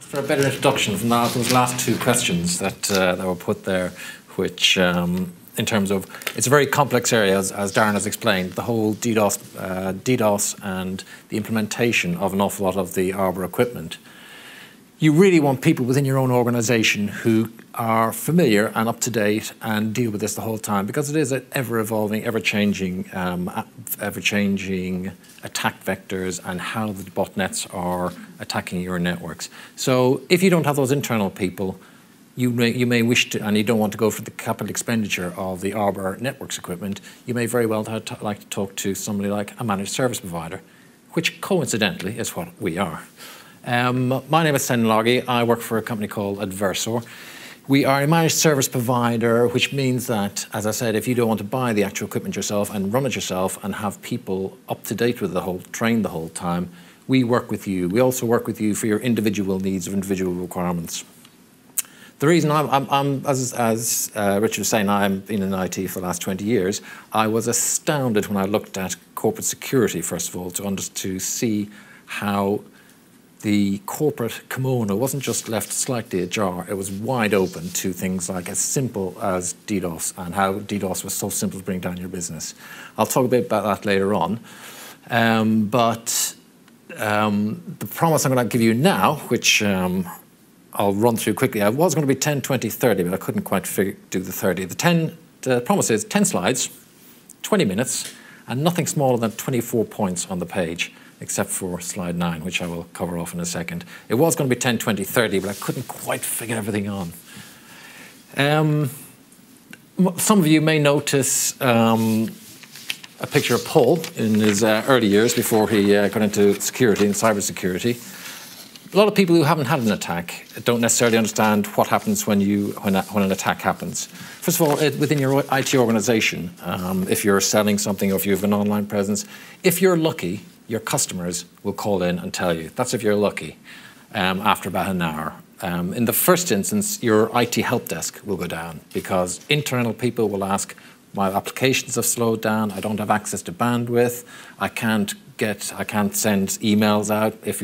For a better introduction from those last two questions that were put there, which in terms of, it's a very complex area, as Darren has explained, the whole DDoS and the implementation of an awful lot of the Arbor equipment. You really want people within your own organization who are familiar and up to date and deal with this the whole time, because it is an ever-evolving, ever-changing attack vectors and how the botnets are attacking your networks. So if you don't have those internal people, you may wish to, and you don't want to go for the capital expenditure of the Arbor networks equipment, you may very well like to talk to somebody like a managed service provider, which coincidentally is what we are. My name is Senan Largey. I work for a company called Adversor. We are a managed service provider, which means that, as I said, if you don't want to buy the actual equipment yourself and run it yourself and have people up to date with trained the whole time, we work with you. We also work with you for your individual needs or individual requirements. The reason as Richard was saying, I've been in IT for the last 20 years, I was astounded when I looked at corporate security, first of all, to see how the corporate kimono wasn't just left slightly ajar, it was wide open to things like as simple as DDoS and how DDoS was so simple to bring down your business. I'll talk a bit about that later on. The promise I'm going to give you now, which I'll run through quickly, I was going to be 10, 20, 30, but I couldn't quite do the 30. The promise is 10 slides, 20 minutes, and nothing smaller than 24 points on the page, except for slide 9, which I will cover off in a second. It was going to be 10, 20, 30, but I couldn't quite figure everything on. Some of you may notice a picture of Paul in his early years before he got into security and cybersecurity. A lot of people who haven't had an attack don't necessarily understand what happens when an attack happens. First of all, within your IT organization, if you're selling something or if you have an online presence, if you're lucky, your customers will call in and tell you. That's if you're lucky, after about an hour. In the first instance, your IT help desk will go down because internal people will ask, my applications have slowed down, I don't have access to bandwidth, I can't send emails out. If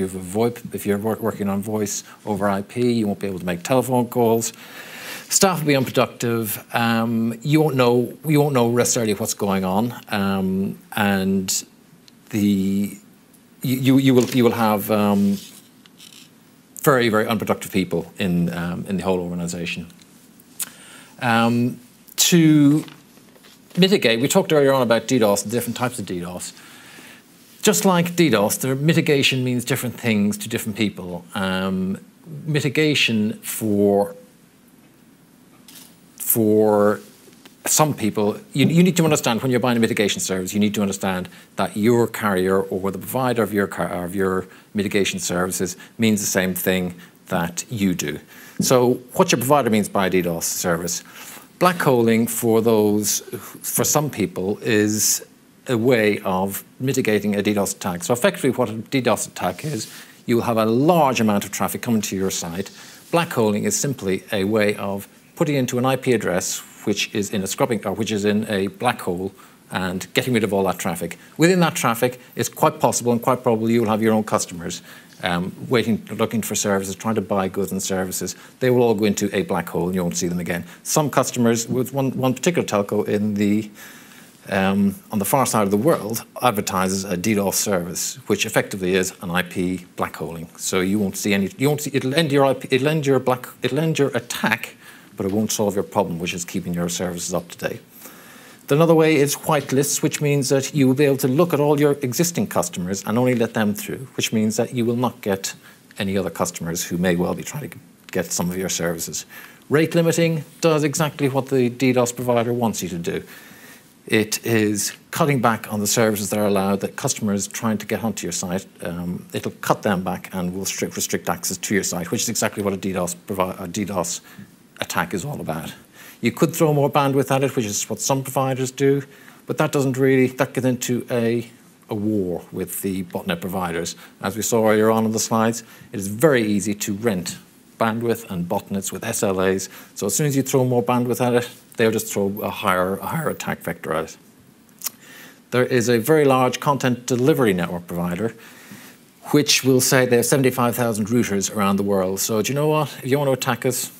you're working on voice over IP, you won't be able to make telephone calls. Staff will be unproductive. You won't know necessarily what's going on, and you will have very, very unproductive people in the whole organisation. To mitigate, we talked earlier on about DDoS, the different types of DDoS. Just like DDoS, the mitigation means different things to different people. Mitigation for some people, you need to understand when you're buying a mitigation service, you need to understand that your carrier or the provider of your mitigation services means the same thing that you do. So what your provider means by a DDoS service, blackholing for some people is a way of mitigating a DDoS attack. So effectively what a DDoS attack is, you will have a large amount of traffic coming to your site. Blackholing is simply a way of putting into an IP address which is in a black hole and getting rid of all that traffic. Within that traffic, it's quite possible and quite probable you will have your own customers looking for services, trying to buy goods and services. They will all go into a black hole and you won't see them again. Some customers, with one particular telco on the far side of the world, advertises a DDoS service, which effectively is an IP blackholing. So you won't see any. It'll end your attack, but it won't solve your problem, which is keeping your services up to date. Another way is whitelists, which means that you will be able to look at all your existing customers and only let them through, which means that you will not get any other customers who may well be trying to get some of your services. Rate limiting does exactly what the DDoS provider wants you to do. It is cutting back on the services that are allowed, that customers trying to get onto your site, it'll cut them back and will restrict access to your site, which is exactly what a DDoS attack is all about. You could throw more bandwidth at it, which is what some providers do, but that gets into a war with the botnet providers. As we saw earlier on in the slides, it is very easy to rent bandwidth and botnets with SLAs. So as soon as you throw more bandwidth at it, they'll just throw a higher attack vector at it. There is a very large content delivery network provider. which will say they have 75,000 routers around the world. So do you know what? If you want to attack us,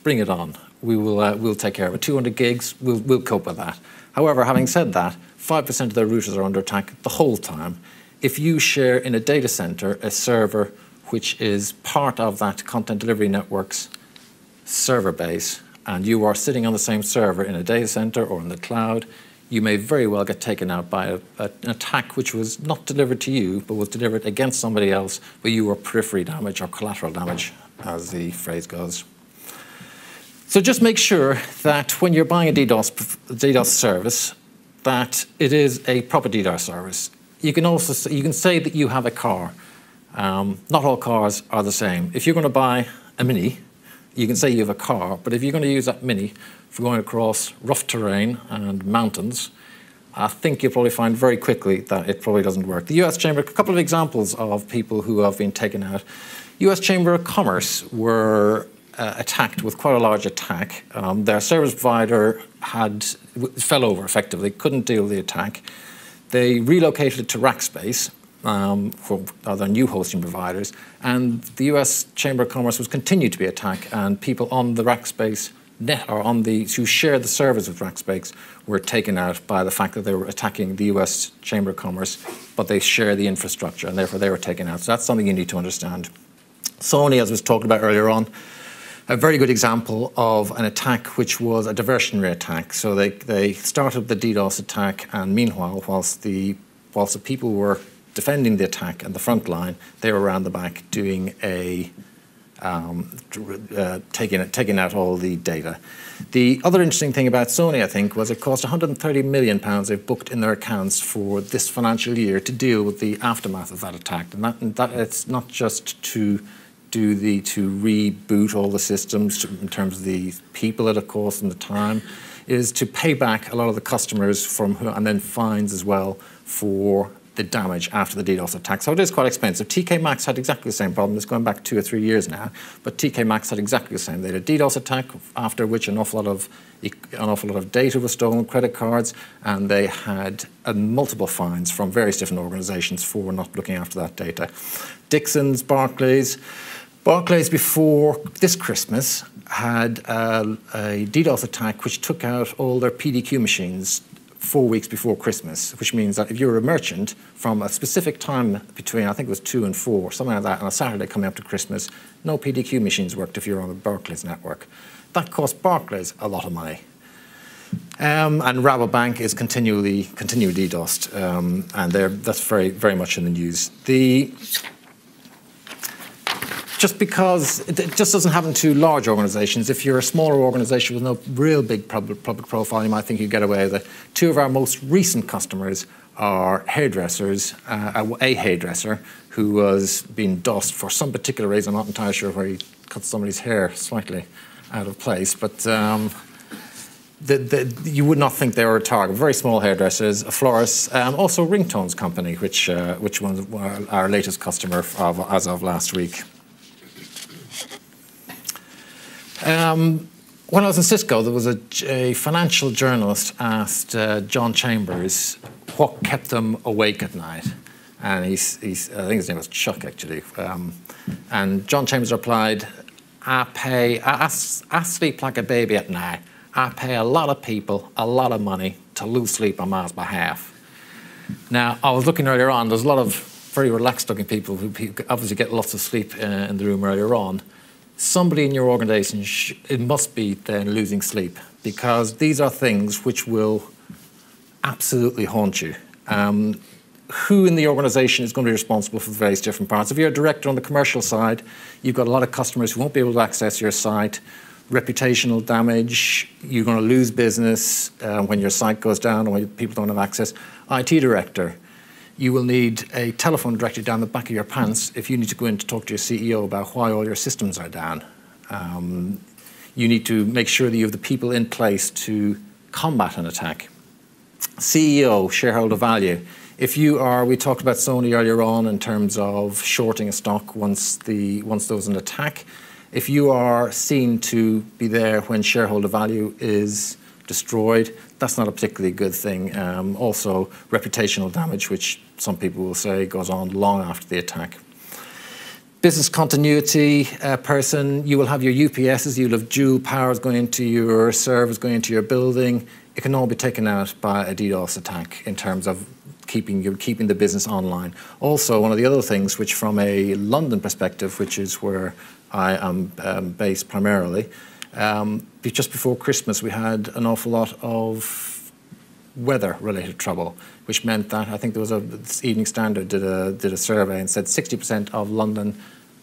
bring it on. We'll take care of it. 200 gigs, we'll cope with that. However, having said that, 5% of their routers are under attack the whole time. If you share in a data center a server which is part of that content delivery network's server base, and you are sitting on the same server in a data center or in the cloud, you may very well get taken out by an attack which was not delivered to you, but was delivered against somebody else, but you were periphery damage or collateral damage, as the phrase goes. So just make sure that when you're buying a DDoS service, that it is a proper DDoS service. You can say that you have a car. Not all cars are the same. If you're going to buy a Mini, you can say you have a car, but if you're going to use that Mini for going across rough terrain and mountains, I think you'll probably find very quickly that it probably doesn't work. The US Chamber, a couple of examples of people who have been taken out. US Chamber of Commerce were attacked with quite a large attack. Their service provider fell over effectively, couldn't deal with the attack. They relocated it to Rackspace for other new hosting providers, and the US Chamber of Commerce was continued to be attacked, and people on the Rackspace net or who share the servers with Rackspace were taken out by the fact that they were attacking the US Chamber of Commerce, but they share the infrastructure, and therefore they were taken out. So that's something you need to understand. Sony, as was talked about earlier on, a very good example of an attack which was a diversionary attack. So they started the DDoS attack, and meanwhile, whilst the people were defending the attack at the front line, they were around the back doing taking out all the data. The other interesting thing about Sony, I think, was it cost £130 million they've booked in their accounts for this financial year to deal with the aftermath of that attack. And that it's not just to reboot all the systems in terms of the people that it cost and the time, is to pay back a lot of the customers and then fines as well for the damage after the DDoS attack. So it is quite expensive. TK Maxx had exactly the same problem. It's going back 2 or 3 years now, but TK Maxx had exactly the same. They had a DDoS attack after which an awful lot of data was stolen, credit cards, and they had multiple fines from various different organizations for not looking after that data. Dixons, Barclays before this Christmas had a DDoS attack which took out all their PDQ machines 4 weeks before Christmas, which means that if you're a merchant from a specific time between, I think it was 2 and 4, something like that, on a Saturday coming up to Christmas, no PDQ machines worked if you're on the Barclays network. That cost Barclays a lot of money. And Rabobank is continually DDoSed, and that's very, very much in the news. Just because it just doesn't happen to large organizations. If you're a smaller organization with no real big public profile, you might think you get away with it. 2 of our most recent customers are hairdressers. A hairdresser who was being DOSed for some particular reason. I'm not entirely sure where he cut somebody's hair slightly out of place, but you would not think they were a target. Very small hairdressers, a florist, also Ringtones company, which was our latest customer as of last week. When I was in Cisco, there was a financial journalist asked John Chambers what kept them awake at night. And I think his name was Chuck, actually. And John Chambers replied, I sleep like a baby at night. I pay a lot of people a lot of money to lose sleep on my behalf. Now, I was looking earlier on, there's a lot of very relaxed-looking people who obviously get lots of sleep in the room earlier on. Somebody in your organization, it must be then losing sleep, because these are things which will absolutely haunt you. Who in the organization is going to be responsible for the various different parts? If you're a director on the commercial side, you've got a lot of customers who won't be able to access your site, reputational damage, you're going to lose business when your site goes down or when people don't have access. IT director, you will need a telephone directory down the back of your pants if you need to go in to talk to your CEO about why all your systems are down. You need to make sure that you have the people in place to combat an attack. CEO, shareholder value. If you are, we talked about Sony earlier on in terms of shorting a stock once there was an attack. If you are seen to be there when shareholder value is destroyed, that's not a particularly good thing. Also, reputational damage, which some people will say goes on long after the attack. Business continuity person, you will have your UPSs, you'll have dual powers going into your servers, going into your building. It can all be taken out by a DDoS attack in terms of keeping the business online. Also, one of the other things, which from a London perspective, which is where I am based primarily, just before Christmas we had an awful lot of weather-related trouble, which meant that I think there was Evening Standard did a survey and said 60% of London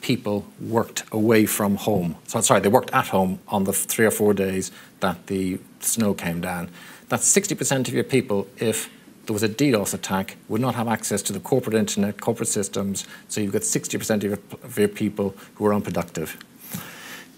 people worked away from home. So sorry, they worked at home on the 3 or 4 days that the snow came down. That's 60% of your people, if there was a DDoS attack, would not have access to the corporate internet, corporate systems. So you've got 60% of your people who are unproductive.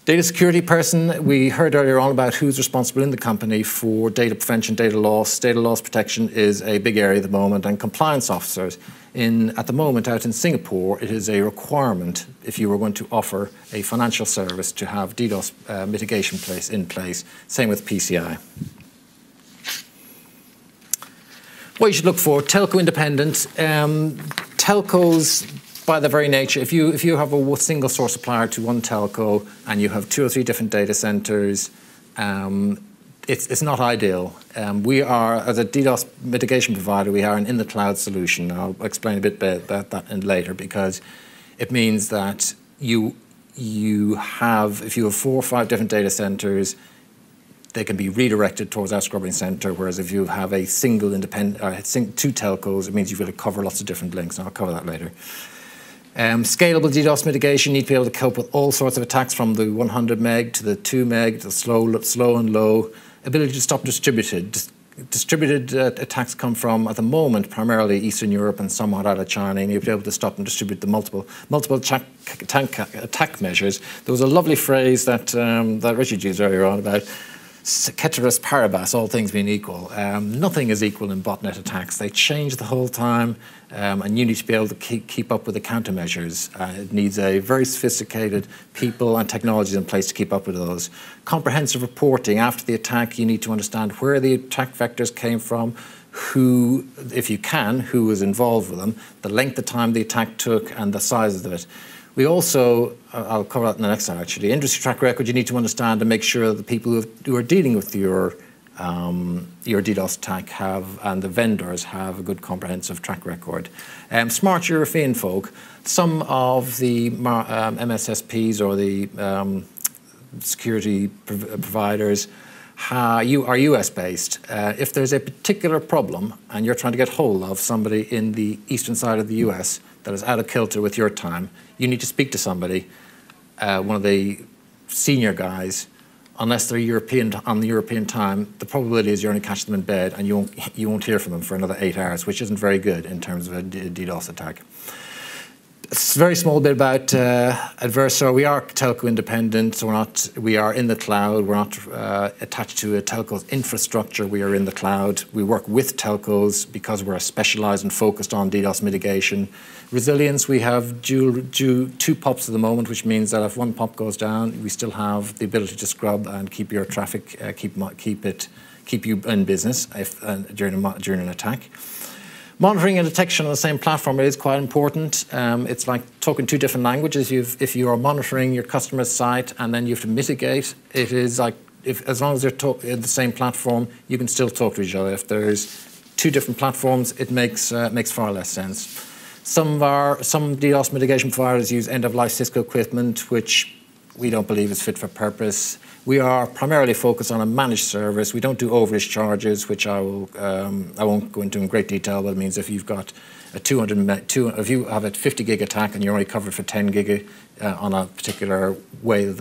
Data security person, we heard earlier on about who's responsible in the company for data prevention, data loss. Data loss protection is a big area at the moment, and compliance officers. At the moment, out in Singapore, it is a requirement if you were going to offer a financial service to have DDoS mitigation in place. Same with PCI. What you should look for, telco independent. Telcos, by their very nature, if you have a single source supplier to one telco and you have 2 or 3 different data centers, it's not ideal. We are, as a DDoS mitigation provider, we are an in-the-cloud solution. I'll explain a bit about that later, because it means that if you have 4 or 5 different data centers, they can be redirected towards our scrubbing center, whereas if you have a single independent, 2 telcos, it means you've got to cover lots of different links, and I'll cover that later. Scalable DDoS mitigation, you need to be able to cope with all sorts of attacks, from the 100 meg to the 2 meg, to the slow and low. Ability to stop distributed. Distributed attacks come from, at the moment, primarily Eastern Europe and somewhat out of China, and you'll be able to stop and distribute the multiple attack measures. There was a lovely phrase that Richard used earlier on about ceteris paribus, all things being equal. Nothing is equal in botnet attacks. They change the whole time, and you need to be able to keep up with the countermeasures. It needs a very sophisticated people and technologies in place to keep up with those. Comprehensive reporting. After the attack, you need to understand where the attack vectors came from, who, if you can, who was involved with them, the length of time the attack took, and the size of it. We also, I'll cover that in the next slide actually, industry track record. You need to understand and make sure that the people who are dealing with your DDoS attack and the vendors have a good comprehensive track record. Smart European folk, some of the MSSPs or the security providers are US based. If there's a particular problem and you're trying to get hold of somebody in the eastern side of the US that is out of kilter with your time, you need to speak to somebody, one of the senior guys. Unless they're on the European time, the probability is you're only catch them in bed, and you won't hear from them for another 8 hours, which isn't very good in terms of a DDoS attack. A very small bit about Adversor. We are telco independent, so we are in the cloud. We're not attached to a telco's infrastructure. We are in the cloud. We work with telcos because we're specialized and focused on DDoS mitigation. Resilience, we have 2 POPs at the moment, which means that if one POP goes down, we still have the ability to scrub and keep your traffic, keep you in business during an attack. Monitoring and detection on the same platform is quite important. It's like talking 2 different languages. If you are monitoring your customer's site and then you have to mitigate, it is like, as long as they're in the same platform, you can still talk to each other. If there's 2 different platforms, it makes far less sense. Some DDoS mitigation providers use end-of-life Cisco equipment, which we don't believe is fit for purpose. We are primarily focused on a managed service. We don't do overage charges, which I won't go into in great detail, but it means if you've got if you have a 50 gig attack and you're only covered for 10 gig on a particular way that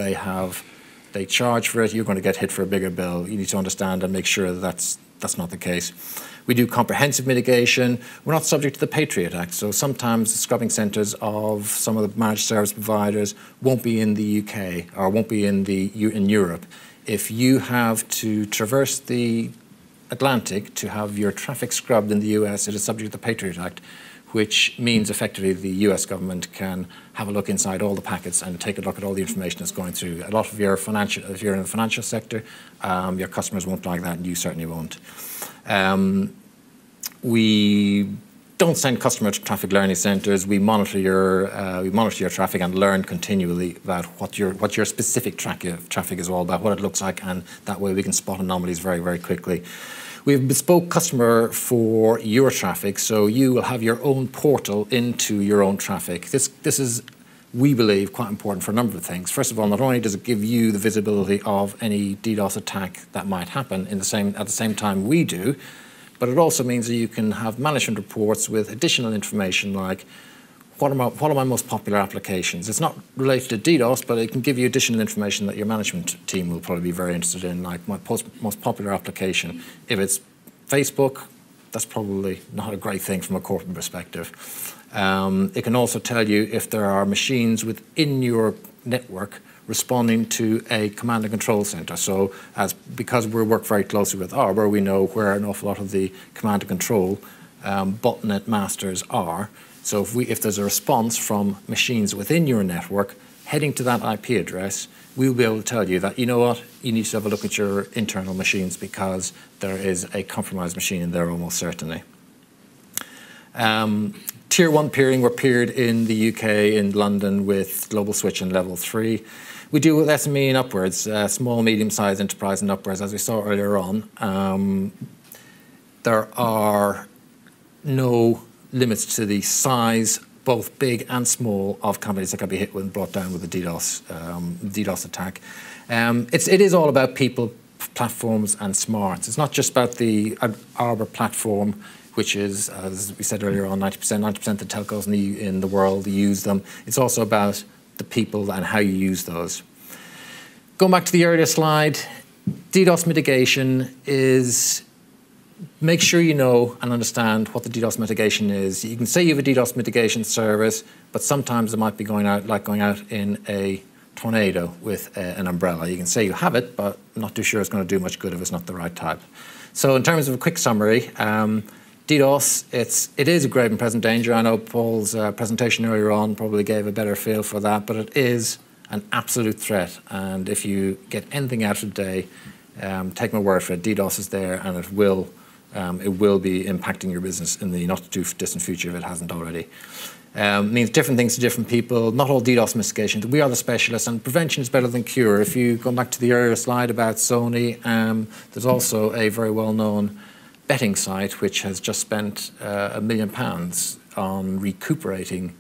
they charge for it, you're going to get hit for a bigger bill. You need to understand and make sure that that's not the case. We do comprehensive mitigation. We're not subject to the Patriot Act, so sometimes the scrubbing centres of some of the managed service providers won't be in the UK or won't be in Europe. If you have to traverse the Atlantic to have your traffic scrubbed in the US, it is subject to the Patriot Act, which means effectively the US government can have a look inside all the packets and take a look at all the information that's going through. A lot of your financial, if you're in the financial sector, your customers won't like that, and you certainly won't. We don't send customer traffic learning centers. We monitor your traffic and learn continually about what your specific traffic is all about, what it looks like, and that way we can spot anomalies very, very quickly. We have bespoke customer for your traffic, so you will have your own portal into your own traffic. This is, we believe, quite important for a number of things. First of all, not only does it give you the visibility of any DDoS attack that might happen at the same time we do, but it also means that you can have management reports with additional information like what are my most popular applications. It's not related to DDoS, but it can give you additional information that your management team will probably be very interested in, like my most popular application. If it's Facebook, that's probably not a great thing from a corporate perspective. It can also tell you if there are machines within your network responding to a command and control center. So because we work very closely with Arbor, we know where an awful lot of the command and control botnet masters are. So if there's a response from machines within your network heading to that IP address, we'll be able to tell you that, you know what, you need to have a look at your internal machines because there is a compromised machine in there almost certainly. Tier 1 peering, we're peered in the UK, in London, with Global Switch and Level 3. We do with SME and upwards, small, medium-sized enterprise and upwards, as we saw earlier on. There are no limits to the size, both big and small, of companies that can be hit and brought down with a DDoS attack. It is all about people, platforms, and smarts. It's not just about the Arbor platform, which is, as we said earlier on, 90% of the telcos in the world use them. It's also about the people and how you use those. Going back to the earlier slide, DDoS mitigation is make sure you know and understand what the DDoS mitigation is. You can say you have a DDoS mitigation service, but sometimes it might be going out in a tornado with an umbrella. You can say you have it, but I'm not too sure it's going to do much good if it's not the right type. So in terms of a quick summary, DDoS, it is a grave and present danger. I know Paul's presentation earlier on probably gave a better feel for that, but it is an absolute threat. And if you get anything out of the day, take my word for it, DDoS is there, and it will be impacting your business in the not too distant future if it hasn't already. Means different things to different people. Not all DDoS mitigation. We are the specialists, and prevention is better than cure. If you go back to the earlier slide about Sony, there's also a very well-known betting site which has just spent £1 million on recuperating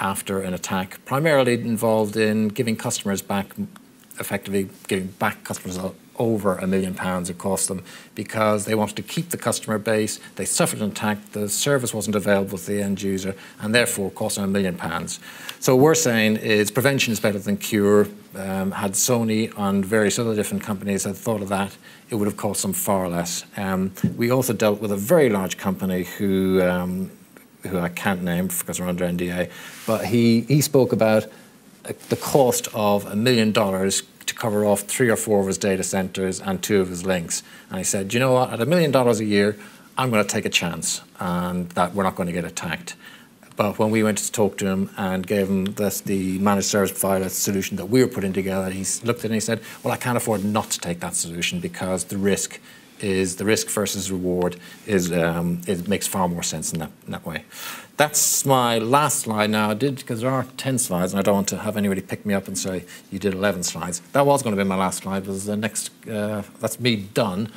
after an attack, primarily involved in giving customers back, effectively giving back customers over £1 million it cost them because they wanted to keep the customer base. They suffered an attack, the service wasn't available to the end user, and therefore cost them £1 million. So what we're saying is prevention is better than cure. Had Sony and various other different companies had thought of that, it would have cost them far less. We also dealt with a very large company who I can't name because we're under NDA, but he spoke about the cost of $1 million to cover off 3 or 4 of his data centers and 2 of his links. And he said, you know what, at $1 million a year, I'm going to take a chance and that we're not going to get attacked. But when we went to talk to him and gave him the managed service provider solution that we were putting together, he looked at it and he said, well, I can't afford not to take that solution because the risk versus reward it makes far more sense in that way. That's my last slide now. I did, because there are 10 slides, and I don't want to have anybody pick me up and say, you did 11 slides. That was going to be my last slide, because the next, that's me done.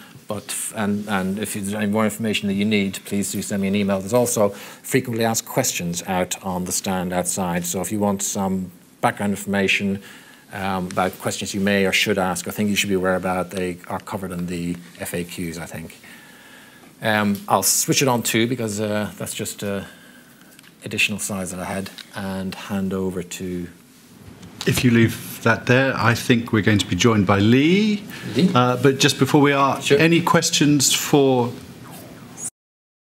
And if there's any more information that you need, please do send me an email. There's also frequently asked questions out on the stand outside. So if you want some background information about questions you may or should ask, or things you should be aware about, they are covered in the FAQs, I think. I'll switch it on too, because that's just additional slides that I had, and hand over to... If you leave that there, I think we're going to be joined by Lee. But just before we are, sure. Any questions for